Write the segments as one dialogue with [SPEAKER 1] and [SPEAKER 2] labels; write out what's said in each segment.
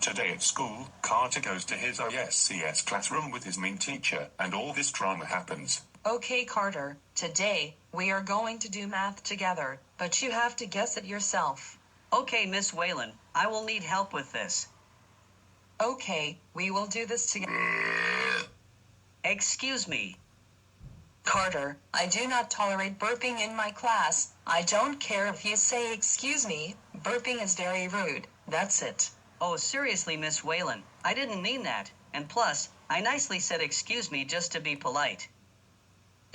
[SPEAKER 1] Today at school, Carter goes to his OSCS classroom with his mean teacher, and all this drama happens.
[SPEAKER 2] Okay, Carter, today, we are going to do math together, but you have to guess it yourself.
[SPEAKER 3] Okay, Miss Whalen, I will need help with this.
[SPEAKER 2] Okay, we will do this together.
[SPEAKER 3] Excuse me.
[SPEAKER 2] Carter, I do not tolerate burping in my class. I don't care if you say excuse me. Burping is very rude. That's it.
[SPEAKER 3] Oh, seriously, Miss Whalen, I didn't mean that. And plus, I nicely said excuse me just to be polite.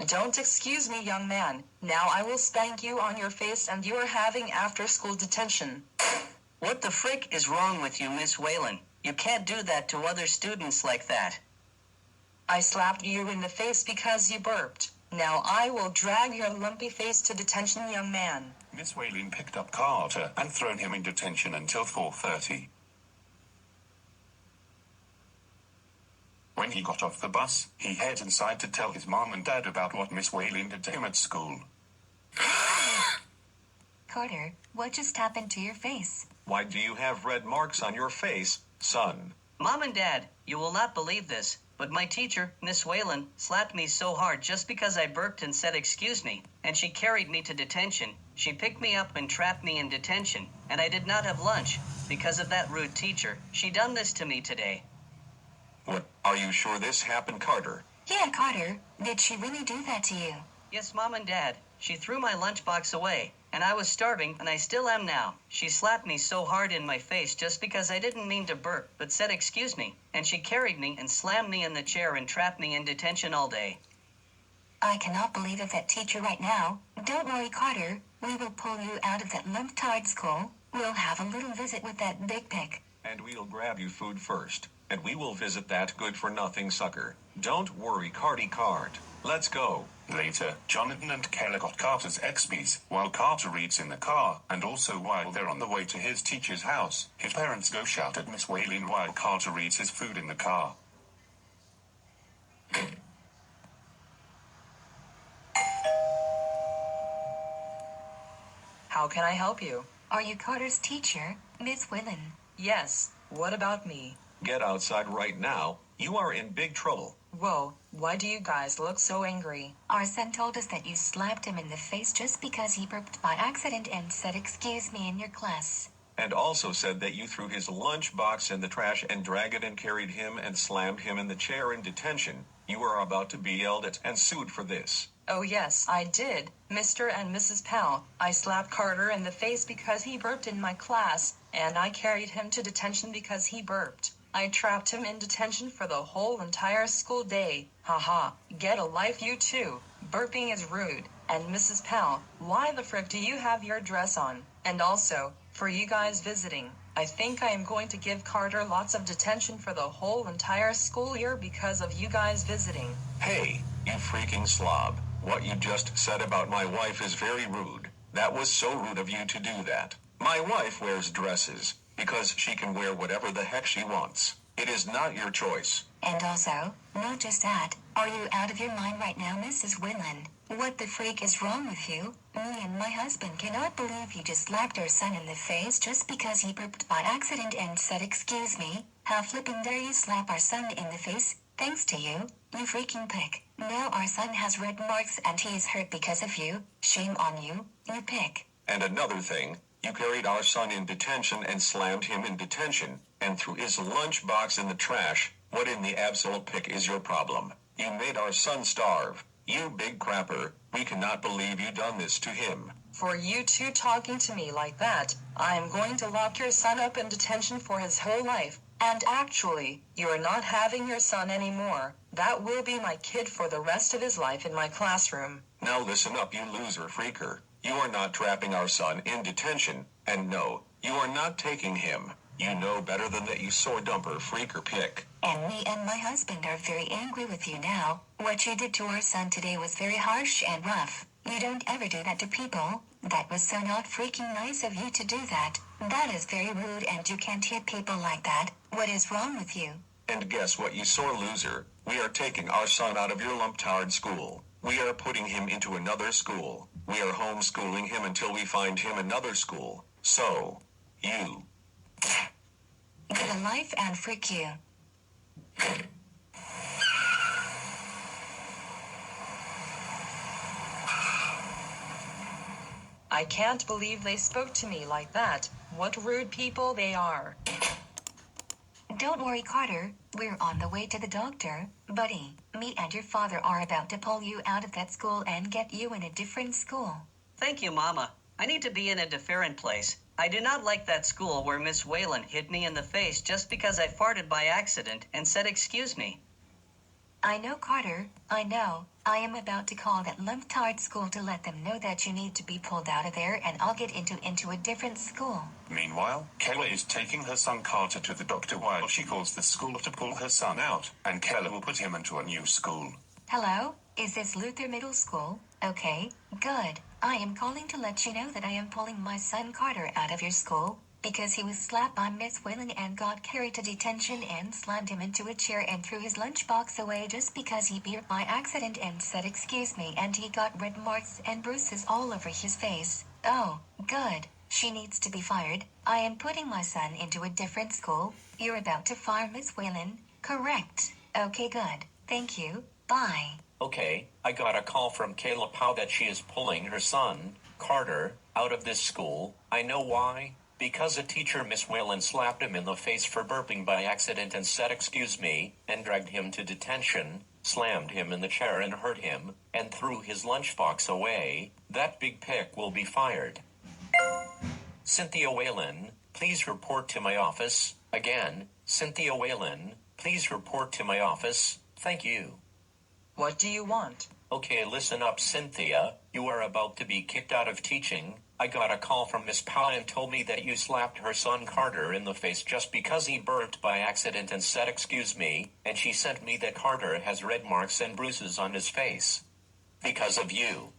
[SPEAKER 2] Don't excuse me, young man. Now I will spank you on your face and you are having after-school detention.
[SPEAKER 3] What the frick is wrong with you, Miss Whalen? You can't do that to other students like that.
[SPEAKER 2] I slapped you in the face because you burped. Now I will drag your lumpy face to detention, young man.
[SPEAKER 1] Miss Whalen picked up Carter and thrown him in detention until 4:30. When he got off the bus, he headed inside to tell his mom and dad about what Miss Whalen did to him at school.
[SPEAKER 4] Carter, what just happened to your face?
[SPEAKER 5] Why do you have red marks on your face, son?
[SPEAKER 3] Mom and Dad, you will not believe this, but my teacher, Miss Whalen, slapped me so hard just because I burped and said excuse me, and she carried me to detention. She picked me up and trapped me in detention, and I did not have lunch. Because of that rude teacher, she done this to me today.
[SPEAKER 5] What? Are you sure this happened, Carter?
[SPEAKER 4] Yeah, Carter, did she really do that to you?
[SPEAKER 3] Yes, Mom and Dad, she threw my lunchbox away, and I was starving, and I still am now. She slapped me so hard in my face just because I didn't mean to burp, but said excuse me, and she carried me and slammed me in the chair and trapped me in detention all day.
[SPEAKER 4] I cannot believe of that teacher right now. Don't worry, Carter, we will pull you out of that lump-tard school. We'll have a little visit with that big pick.
[SPEAKER 5] And we'll grab you food first, and we will visit that good-for-nothing sucker. Don't worry, Carty Cart. Let's go.
[SPEAKER 1] Later, Jonathan and Keller got Carter's XPs while Carter reads in the car, and also while they're on the way to his teacher's house. His parents go shout at Miss Whalen while Carter reads his food in the car.
[SPEAKER 2] How can I help you?
[SPEAKER 4] Are you Carter's teacher, Miss Whalen?
[SPEAKER 2] Yes, what about me?
[SPEAKER 5] Get outside right now. You are in big trouble.
[SPEAKER 2] Whoa, why do you guys look so angry?
[SPEAKER 4] Our son told us that you slapped him in the face just because he burped by accident and said excuse me in your class.
[SPEAKER 5] And also said that you threw his lunchbox in the trash and dragged it and carried him and slammed him in the chair in detention. You are about to be yelled at and sued for this.
[SPEAKER 2] Oh yes, I did, Mr. and Mrs. Powell. I slapped Carter in the face because he burped in my class, and I carried him to detention because he burped. I trapped him in detention for the whole entire school day. Haha, get a life you too. Burping is rude. And Mrs. Powell, why the frick do you have your dress on? And also, for you guys visiting, I think I am going to give Carter lots of detention for the whole entire school year because of you guys visiting.
[SPEAKER 5] Hey, you freaking slob. What you just said about my wife is very rude. That was so rude of you to do that. My wife wears dresses because she can wear whatever the heck she wants. It is not your choice.
[SPEAKER 4] And also, not just that, are you out of your mind right now, Mrs. Whalen? What the freak is wrong with you? Me and my husband cannot believe you just slapped our son in the face just because he burped by accident and said excuse me. How flipping dare you slap our son in the face? Thanks to you, you freaking pig. Now our son has red marks and he is hurt because of you. Shame on you, you pig.
[SPEAKER 5] And another thing, you carried our son in detention and slammed him in detention, and threw his lunchbox in the trash. What in the absolute pick is your problem? You made our son starve. You big crapper, we cannot believe you done this to him.
[SPEAKER 2] For you two talking to me like that, I am going to lock your son up in detention for his whole life. And actually, you are not having your son anymore. That will be my kid for the rest of his life in my classroom.
[SPEAKER 5] Now listen up, you loser freaker. You are not trapping our son in detention, and no, you are not taking him. You know better than that, you sore dumper freaker pick.
[SPEAKER 4] And me and my husband are very angry with you now. What you did to our son today was very harsh and rough. You don't ever do that to people. That was so not freaking nice of you to do that. That is very rude and you can't hit people like that. What is wrong with you?
[SPEAKER 5] And guess what, you sore loser? We are taking our son out of your lump-tard school. We are putting him into another school. We are homeschooling him until we find him another school. So, you
[SPEAKER 4] get a life and freak you.
[SPEAKER 2] I can't believe they spoke to me like that. What rude people they are.
[SPEAKER 4] Don't worry, Carter. We're on the way to the doctor, buddy. Me and your father are about to pull you out of that school and get you in a different school.
[SPEAKER 3] Thank you, Mama. I need to be in a different place. I do not like that school where Miss Whalen hit me in the face just because I farted by accident and said excuse me.
[SPEAKER 4] I know, Carter. I know. I am about to call that lump-tard school to let them know that you need to be pulled out of there, and I'll get into a different school.
[SPEAKER 1] Meanwhile, Kayla is taking her son Carter to the doctor while she calls the school to pull her son out, and Kayla will put him into a new school.
[SPEAKER 4] Hello? Is this Luther Middle School? Okay, good. I am calling to let you know that I am pulling my son Carter out of your school because he was slapped by Miss Whalen and got carried to detention and slammed him into a chair and threw his lunchbox away just because he burped by accident and said excuse me, and he got red marks and bruises all over his face. Oh, good. She needs to be fired. I am putting my son into a different school. You're about to fire Miss Whalen, correct? Okay, good. Thank you. Bye.
[SPEAKER 6] Okay, I got a call from Kayla Powell that she is pulling her son, Carter, out of this school. I know why. Because a teacher, Miss Whalen, slapped him in the face for burping by accident and said excuse me, and dragged him to detention, slammed him in the chair and hurt him, and threw his lunchbox away. That big pick will be fired. Cynthia Whalen, please report to my office. Again, Cynthia Whalen, please report to my office. Thank you.
[SPEAKER 2] What do you want?
[SPEAKER 6] Okay, listen up, Cynthia. You are about to be kicked out of teaching. I got a call from Miss Powell and told me that you slapped her son Carter in the face just because he burped by accident and said excuse me, and she sent me that Carter has red marks and bruises on his face. Because of you.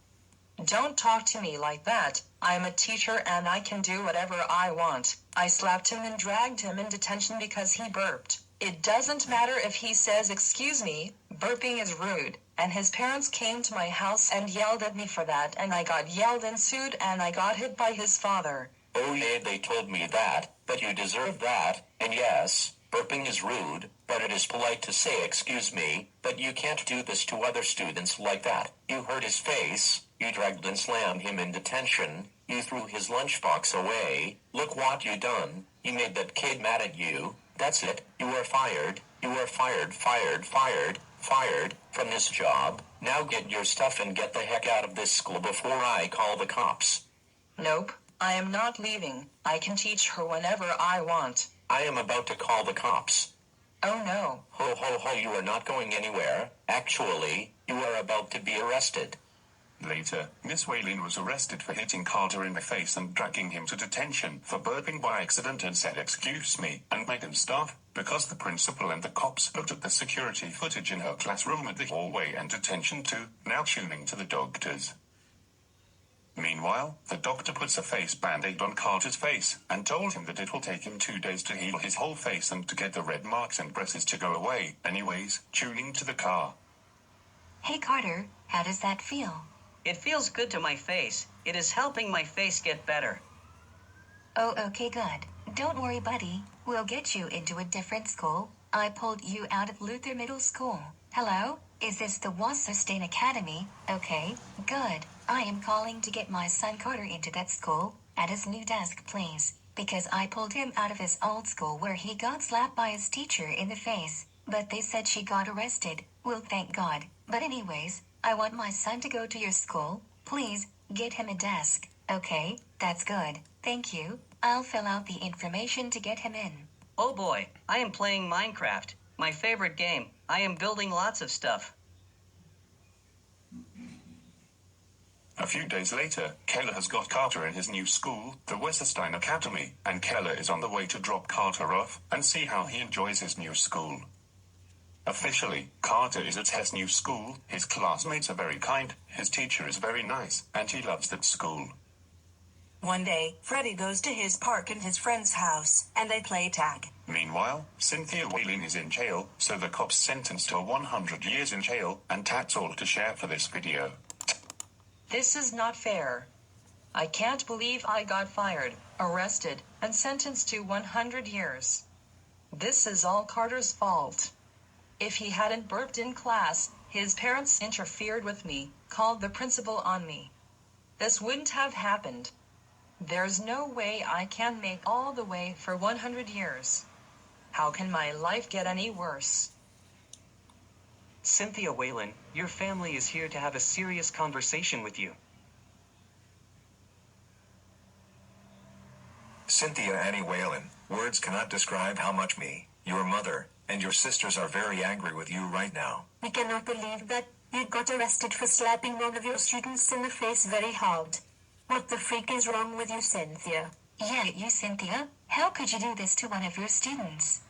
[SPEAKER 2] Don't talk to me like that. I'm a teacher and I can do whatever I want. I slapped him and dragged him in detention because he burped. It doesn't matter if he says excuse me, burping is rude, and his parents came to my house and yelled at me for that, and I got yelled and sued and I got hit by his father.
[SPEAKER 6] Oh yeah, they told me that, but you deserve that, and yes, burping is rude, but it is polite to say excuse me, but you can't do this to other students like that. You hurt his face, you dragged and slammed him in detention, you threw his lunchbox away, look what you done, you made that kid mad at you. That's it, you are fired, fired from this job. Now get your stuff and get the heck out of this school before I call the cops.
[SPEAKER 2] Nope, I am not leaving. I can teach her whenever I want.
[SPEAKER 6] I am about to call the cops.
[SPEAKER 2] Oh no.
[SPEAKER 6] Ho ho ho, you are not going anywhere. Actually, you are about to be arrested.
[SPEAKER 1] Later, Miss Whalen was arrested for hitting Carter in the face and dragging him to detention for burping by accident and said excuse me, and Megan's staff, because the principal and the cops looked at the security footage in her classroom at the hallway and detention too, now tuning to the doctors. Meanwhile, the doctor puts a face band-aid on Carter's face and told him that it will take him 2 days to heal his whole face and to get the red marks and bruises to go away. Anyways, tuning to the car.
[SPEAKER 4] Hey, Carter, how does that feel?
[SPEAKER 3] It feels good to my face. It is helping my face get better.
[SPEAKER 4] Oh, okay, good. Don't worry, buddy. We'll get you into a different school. I pulled you out of Luther Middle School. Hello? Is this the Wasserstein Academy? Okay, good. I am calling to get my son Carter into that school. At his new desk, please. Because I pulled him out of his old school where he got slapped by his teacher in the face. But they said she got arrested. Well, thank God. But anyways, I want my son to go to your school. Please, get him a desk. Okay, that's good. Thank you. I'll fill out the information to get him in.
[SPEAKER 3] Oh boy, I am playing Minecraft. My favorite game. I am building lots of stuff.
[SPEAKER 1] A few days later, Kayla has got Carter in his new school, the Wasserstein Academy, and Kayla is on the way to drop Carter off and see how he enjoys his new school. Officially, Carter is at his new school, his classmates are very kind, his teacher is very nice, and he loves that school.
[SPEAKER 7] One day, Freddy goes to his park in his friend's house, and they play tag.
[SPEAKER 1] Meanwhile, Cynthia Whalen is in jail, so the cops sentenced her 100 years in jail, and that's all to share for this video.
[SPEAKER 2] This is not fair. I can't believe I got fired, arrested, and sentenced to 100 years. This is all Carter's fault. If he hadn't burped in class, his parents interfered with me, called the principal on me. This wouldn't have happened. There's no way I can make all the way for 100 years. How can my life get any worse?
[SPEAKER 8] Cynthia Whalen, your family is here to have a serious conversation with you.
[SPEAKER 5] Cynthia Annie Whalen, words cannot describe how much me, your mother, and your sisters are very angry with you right now.
[SPEAKER 9] We cannot believe that you got arrested for slapping one of your students in the face very hard. What the freak is wrong with you, Cynthia?
[SPEAKER 4] Yeah, you, Cynthia. How could you do this to one of your students?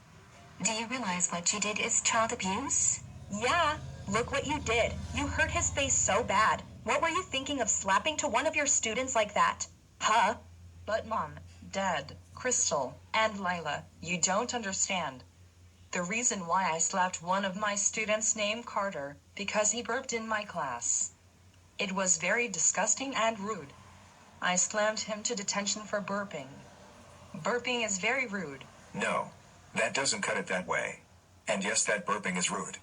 [SPEAKER 4] Do you realize what you did is child abuse?
[SPEAKER 10] Yeah, look what you did. You hurt his face so bad. What were you thinking of slapping to one of your students like that? Huh?
[SPEAKER 2] But Mom, Dad, Crystal, and Lila, you don't understand. The reason why I slapped one of my students named Carter, because he burped in my class. It was very disgusting and rude. I slammed him to detention for burping. Burping is very rude.
[SPEAKER 5] No, that doesn't cut it that way. And yes, that burping is rude.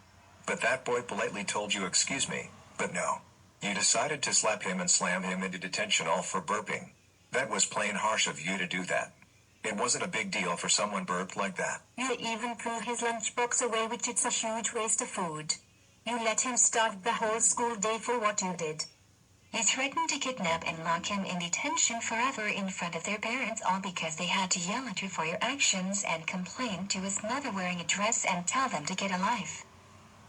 [SPEAKER 5] But that boy politely told you excuse me, but no. You decided to slap him and slam him into detention all for burping. That was plain harsh of you to do that. It wasn't a big deal for someone burped like that.
[SPEAKER 9] You even threw his lunchbox away, which is a huge waste of food. You let him starve the whole school day for what you did.
[SPEAKER 4] You threatened to kidnap and lock him in detention forever in front of their parents, all because they had to yell at you for your actions and complain to his mother wearing a dress and tell them to get a life.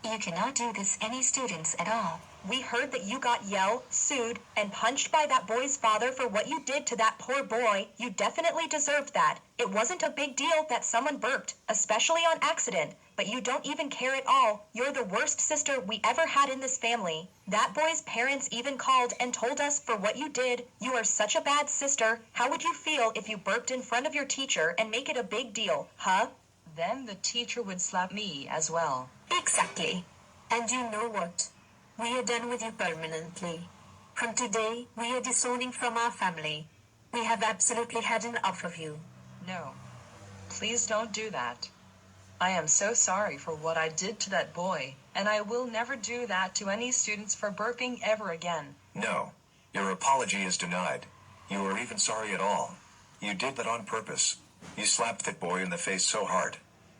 [SPEAKER 4] You cannot do this any students at all.
[SPEAKER 10] We heard that you got yelled, sued, and punched by that boy's father for what you did to that poor boy. You definitely deserved that. It wasn't a big deal that someone burped, especially on accident, but you don't even care at all. You're the worst sister we ever had in this family. That boy's parents even called and told us for what you did. You are such a bad sister. How would you feel if you burped in front of your teacher and make it a big deal, huh?
[SPEAKER 2] Then the teacher would slap me as well.
[SPEAKER 9] Exactly. And you know what? We are done with you permanently. From today, we are disowning from our family. We have absolutely had enough of you.
[SPEAKER 2] No. Please don't do that. I am so sorry for what I did to that boy, and I will never do that to any students for burping ever again.
[SPEAKER 5] No. Your apology is denied. You are even sorry at all. You did that on purpose. You slapped that boy in the face so hard.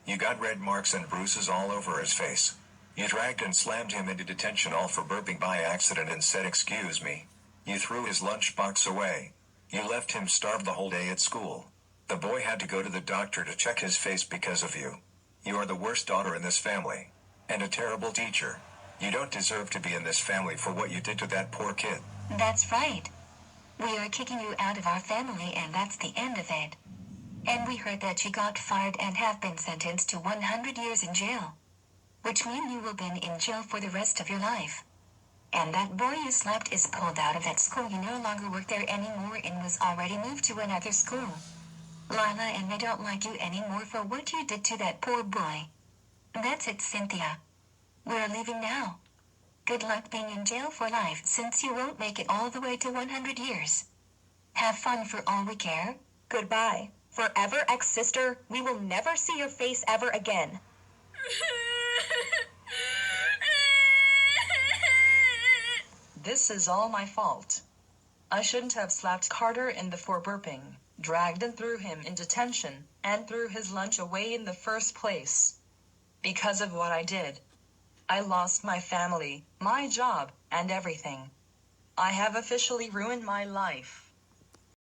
[SPEAKER 5] You got red marks and bruises all over his face. You dragged and slammed him into detention all for burping by accident and said excuse me. You threw his lunchbox away. You left him starve the whole day at school. The boy had to go to the doctor to check his face because of you. You are the worst daughter in this family. And a terrible teacher. You don't deserve to be in this family for what you did to that poor kid.
[SPEAKER 4] That's right. We are kicking you out of our family, and that's the end of it. And we heard that you got fired and have been sentenced to 100 years in jail. Which means you will be in jail for the rest of your life. And that boy you slapped is pulled out of that school. You no longer work there anymore and was already moved to another school. Lila and I don't like you anymore for what you did to that poor boy. That's it, Cynthia. We're leaving now. Good luck being in jail for life, since you won't make it all the way to 100 years. Have fun for all we care.
[SPEAKER 10] Goodbye. Forever, ex-sister. We will never see your face ever again.
[SPEAKER 2] This is all my fault. I shouldn't have slapped Carter in the for burping, dragged and threw him in detention, and threw his lunch away in the first place. Because of what I did, I lost my family, my job, and everything. I have officially ruined my life.